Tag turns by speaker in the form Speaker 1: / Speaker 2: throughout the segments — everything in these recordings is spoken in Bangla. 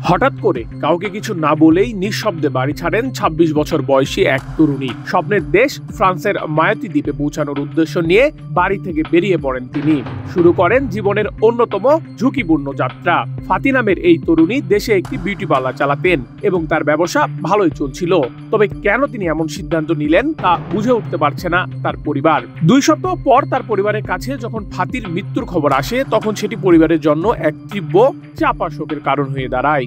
Speaker 1: হঠাৎ করে কাউকে কিছু না বলেই নিঃশব্দে বাড়ি ছাড়েন ২৬ বছর বয়সী এক তরুণী। স্বপ্নের দেশ ফ্রান্সের মায়োতি দ্বীপে পৌঁছানোর উদ্দেশ্য নিয়ে বাড়ি থেকে বেরিয়ে পড়েন তিনি। শুরু করেন জীবনের অন্যতম ঝুঁকিপূর্ণ যাত্রা। ফাতি নামের এই তরুণী দেশে একটি বিউটি পার্লার চালাতেন এবং তার ব্যবসা ভালোই চলছিল। তবে কেন তিনি এমন সিদ্ধান্ত নিলেন তা বুঝে উঠতে পারছে না তার পরিবার। ২ সপ্তাহ পর তার পরিবারের কাছে যখন ফাতির মৃত্যুর খবর আসে, তখন সেটি পরিবারের জন্য এক তীব্র চাপা শোকের কারণ হয়ে দাঁড়ায়।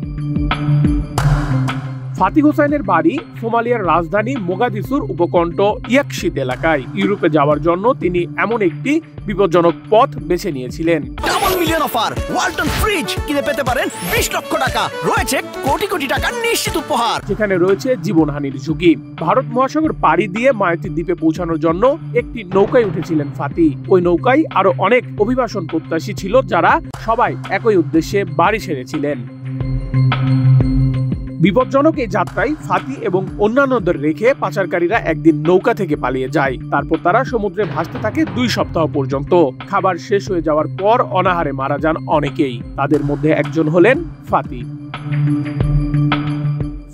Speaker 1: ফাতি হোসেনের বাড়ি সোমালিয়ার রাজধানী মোগাদিসুর উপকণ্ঠ ইয়াকশিত এলাকায়। ইউরোপে যাওয়ার জন্য তিনি এমন একটি বিপজ্জনক পথ বেছে নিয়েছিলেন।
Speaker 2: Double million offer, Walton fridge কিনে পেতে পারেন ২০ লক্ষ টাকা, রয়েছে কোটি কোটি টাকার নিশ্চিত উপহার,
Speaker 1: যেখানে রয়েছে জীবনহানির ঝুঁকি। ভারত মহাসাগর পাড়ি দিয়ে মায়োতি দ্বীপে পৌঁছানোর জন্য একটি নৌকায় উঠেছিলেন ফাতি। ওই নৌকায় আরো অনেক অভিবাসন প্রত্যাশী ছিল, যারা সবাই একই উদ্দেশ্যে বাড়ি ছেড়েছিলেন। বিপজ্জনক এই যাত্রায় ফাতি এবং অন্যান্যদের রেখে পাচারকারীরা একদিন নৌকা থেকে পালিয়ে যায়। তারপর তারা সমুদ্রে ভাসতে থাকে ২ সপ্তাহ পর্যন্ত। খাবার শেষ হয়ে যাওয়ার পর অনাহারে মারা যান অনেকেই। তাদের মধ্যে একজন হলেন ফাতি।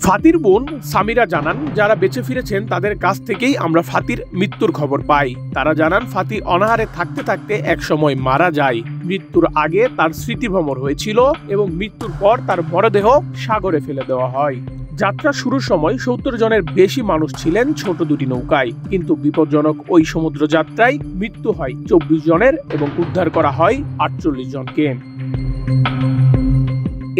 Speaker 1: ফাতির বোন সামিরা জানান, যারা বেঁচে ফিরেছেন তাদের কাছ থেকেই আমরা ফাতির মৃত্যুর খবর পাই। তারা জানান, ফাতি অনাহারে থাকতে থাকতে একসময় মারা যায়। মৃত্যুর আগে তার স্মৃতিভ্রমর হয়েছিল এবং মৃত্যুর পর তার মরদেহ সাগরে ফেলে দেওয়া হয়। যাত্রা শুরুর সময় ৭০ জনের বেশি মানুষ ছিলেন ছোট দুটি নৌকায়, কিন্তু বিপজ্জনক ওই সমুদ্র যাত্রায় মৃত্যু হয় ২৪ জনের এবং উদ্ধার করা হয় ৪৮ জনকে।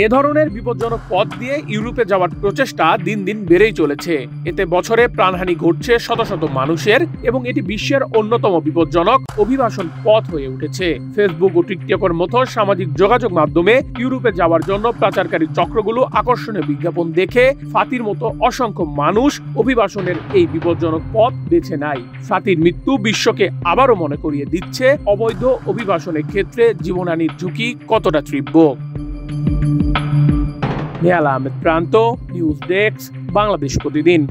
Speaker 1: এ ধরনের বিপজ্জনক পথ দিয়ে ইউরোপে যাওয়ার প্রচেষ্টা দিন দিন বেড়েই চলেছে। এতে বছরে প্রাণহানি ঘটছে শত শত মানুষের এবং এটি বিশ্বের অন্যতম বিপজ্জনক অভিবাসন পথ হয়ে উঠেছে। ফেসবুক ও টিকটকের মতো সামাজিক যোগাযোগ মাধ্যমে ইউরোপে যাওয়ার জন্য পাচারকারী চক্রগুলো আকর্ষণীয় বিজ্ঞাপন দেখে ফাতির মতো অসংখ্য মানুষ অভিবাসনের এই বিপজ্জনক পথ বেছে নেয়। ফাতির মৃত্যু বিশ্বকে আবারও মনে করিয়ে দিচ্ছে অবৈধ অভিবাসনের ক্ষেত্রে জীবনহানির ঝুঁকি কতটা তীব্র। নেহাল আহমেদ প্রান্ত, নিউজ ডেস্ক, বাংলাদেশ প্রতিদিন।